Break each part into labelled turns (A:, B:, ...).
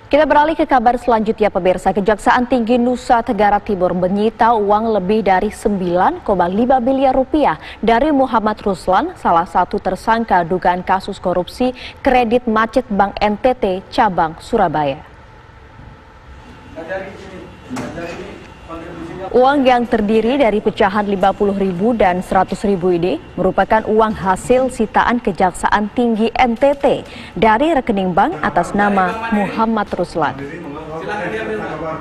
A: Kita beralih ke kabar selanjutnya, pemirsa. Kejaksaan Tinggi Nusa Tenggara Timur menyita uang lebih dari 9,5 miliar rupiah dari Muhammad Ruslan, salah satu tersangka dugaan kasus korupsi kredit macet Bank NTT cabang Surabaya. Uang yang terdiri dari pecahan 50.000 dan 100.000 ini merupakan uang hasil sitaan Kejaksaan Tinggi NTT dari rekening bank atas nama Muhammad Ruslan.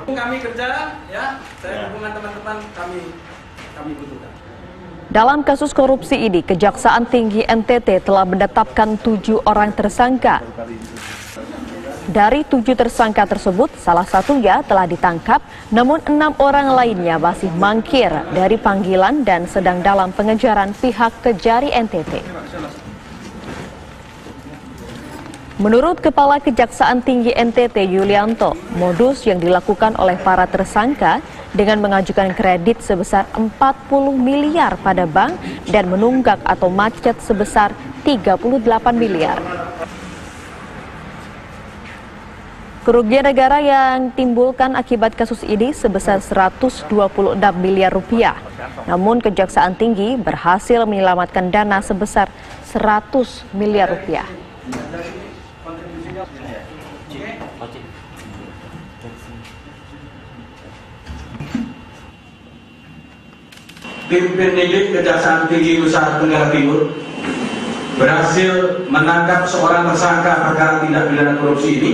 B: Kami kerja, ya, saya hubungan teman-teman kami butuhkan.
A: Dalam kasus korupsi ini, Kejaksaan Tinggi NTT telah menetapkan 7 orang tersangka. Dari 7 tersangka tersebut, salah satunya telah ditangkap, namun 6 orang lainnya masih mangkir dari panggilan dan sedang dalam pengejaran pihak Kejari NTT. Menurut Kepala Kejaksaan Tinggi NTT Yulianto, modus yang dilakukan oleh para tersangka dengan mengajukan kredit sebesar 40 miliar pada bank dan menunggak atau macet sebesar 38 miliar. Kerugian negara yang timbulkan akibat kasus ini sebesar 126 miliar rupiah. Namun Kejaksaan Tinggi berhasil menyelamatkan dana sebesar 100 miliar rupiah.
B: Tim penyidik Kejaksaan Tinggi Nusa Tenggara Timur berhasil menangkap seorang tersangka perkara tindak pidana korupsi ini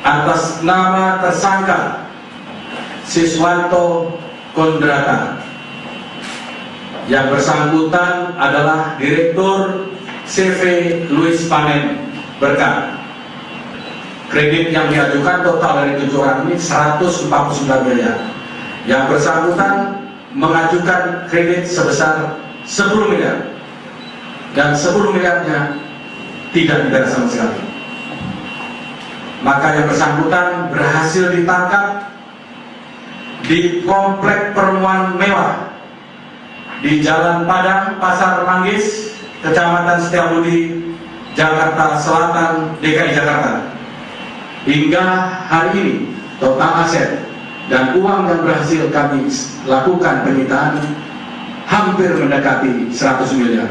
B: atas nama tersangka Siswanto Kondrata. Yang bersangkutan adalah Direktur CV Louis Panen Berkah. Kredit yang diajukan total dari 7 orang ini 149 miliar. Yang bersangkutan mengajukan kredit sebesar 10 miliar. Dan 10 miliarnya tidak dibayar sama sekali. Maka yang bersangkutan berhasil ditangkap di komplek perumahan mewah di Jalan Padang, Pasar Manggis, Kecamatan Setiabudi, Jakarta Selatan, DKI Jakarta. Hingga hari ini total aset dan uang yang berhasil kami lakukan penyitaan hampir mendekati 100 miliar.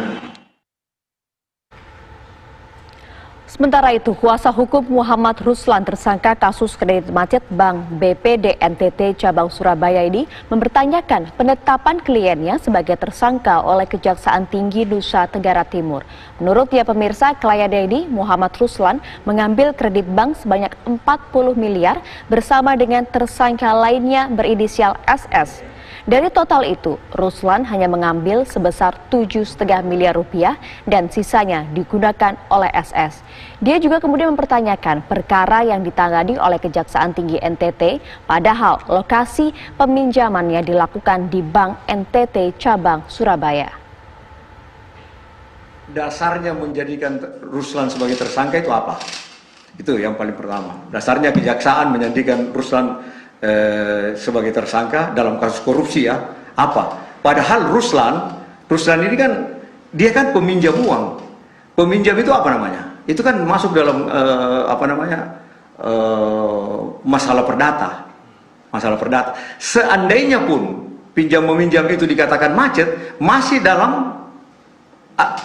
A: Sementara itu, kuasa hukum Muhammad Ruslan tersangka kasus kredit macet Bank BPD NTT cabang Surabaya ini mempertanyakan penetapan kliennya sebagai tersangka oleh Kejaksaan Tinggi Nusa Tenggara Timur. Menurutnya, pemirsa, kliennya ini Muhammad Ruslan mengambil kredit bank sebanyak 40 miliar bersama dengan tersangka lainnya berinisial SS. Dari total itu, Ruslan hanya mengambil sebesar 7,5 miliar rupiah dan sisanya digunakan oleh SS. Dia juga kemudian mempertanyakan perkara yang ditangani oleh Kejaksaan Tinggi NTT, padahal lokasi peminjamannya dilakukan di Bank NTT cabang Surabaya.
C: Dasarnya menjadikan Ruslan sebagai tersangka itu apa? Itu yang paling pertama. Dasarnya Kejaksaan menjadikan Ruslan sebagai tersangka dalam kasus korupsi ya, apa? Padahal Ruslan ini kan dia kan peminjam uang. Peminjam itu apa namanya? Itu kan masuk dalam masalah perdata. Masalah perdata. Seandainya pun pinjam meminjam itu dikatakan macet, masih dalam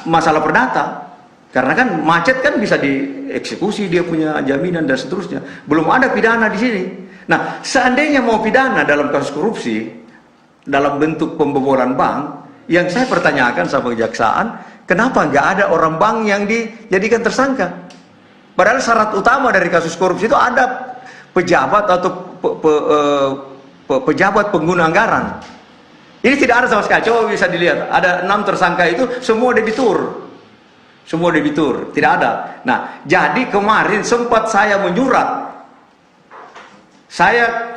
C: masalah perdata. Karena kan macet kan bisa dieksekusi, dia punya jaminan dan seterusnya. Belum ada pidana di sini. Nah, seandainya mau pidana dalam kasus korupsi, dalam bentuk pembobolan bank, yang saya pertanyakan sama Kejaksaan, kenapa nggak ada orang bank yang dijadikan tersangka? Padahal syarat utama dari kasus korupsi itu ada pejabat atau pejabat pengguna anggaran. Ini tidak ada sama sekali, coba bisa dilihat. Ada 6 tersangka itu, semua debitur. Semua debitur, tidak ada. Nah, jadi kemarin sempat saya menyurat. Saya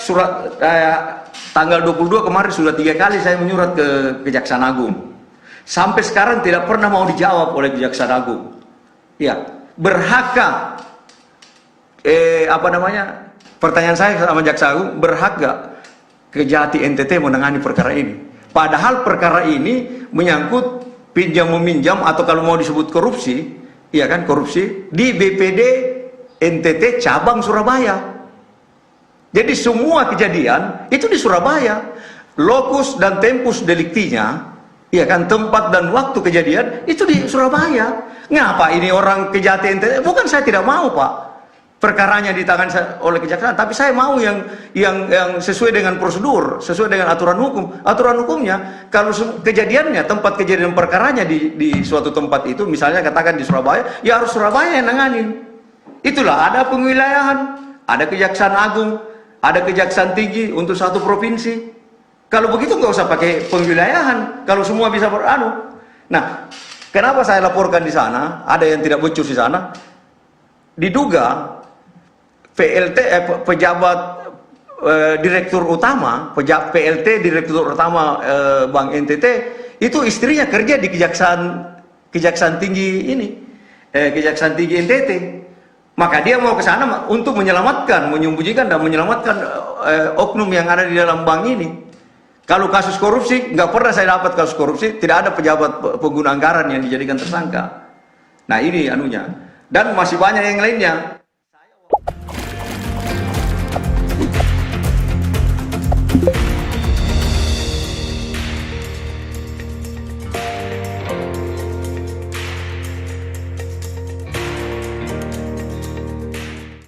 C: tanggal 22 kemarin sudah 3 kali saya menyurat ke Kejaksaan Agung. Sampai sekarang tidak pernah mau dijawab oleh Kejaksaan Agung. Ya, berhakkah pertanyaan saya sama Jaksa Agung, berhak gak Kejati NTT menangani perkara ini? Padahal perkara ini menyangkut pinjam meminjam atau kalau mau disebut korupsi, ya kan, korupsi di BPD NTT cabang Surabaya. Jadi semua kejadian itu di Surabaya. Lokus dan tempus deliktinya, ya kan, tempat dan waktu kejadian itu di Surabaya. Ngapa ini orang kejati NTT? Bukan saya tidak mau, Pak, perkaranya ditangani oleh kejaksaan, tapi saya mau yang sesuai dengan prosedur, sesuai dengan aturan hukum. Aturan hukumnya, kalau kejadiannya, tempat kejadian perkaranya di suatu tempat itu, misalnya katakan di Surabaya, ya harus Surabaya yang nanganin. Itulah ada pengwilayahan, ada Kejaksaan Agung, ada Kejaksaan Tinggi untuk satu provinsi. Kalau begitu nggak usah pakai pengwilayahan, kalau semua bisa beranu. Nah, kenapa saya laporkan di sana? Ada yang tidak becus di sana. Diduga pejabat direktur utama, PLT direktur utama Bank NTT itu istrinya kerja di Kejaksaan Tinggi ini, Kejaksaan Tinggi NTT. Maka dia mau ke sana untuk menyelamatkan, menyembunyikan dan menyelamatkan oknum yang ada di dalam bank ini. Kalau kasus korupsi, nggak pernah saya dapat kasus korupsi, tidak ada pejabat pengguna anggaran yang dijadikan tersangka. Nah ini anunya. Dan masih banyak yang lainnya.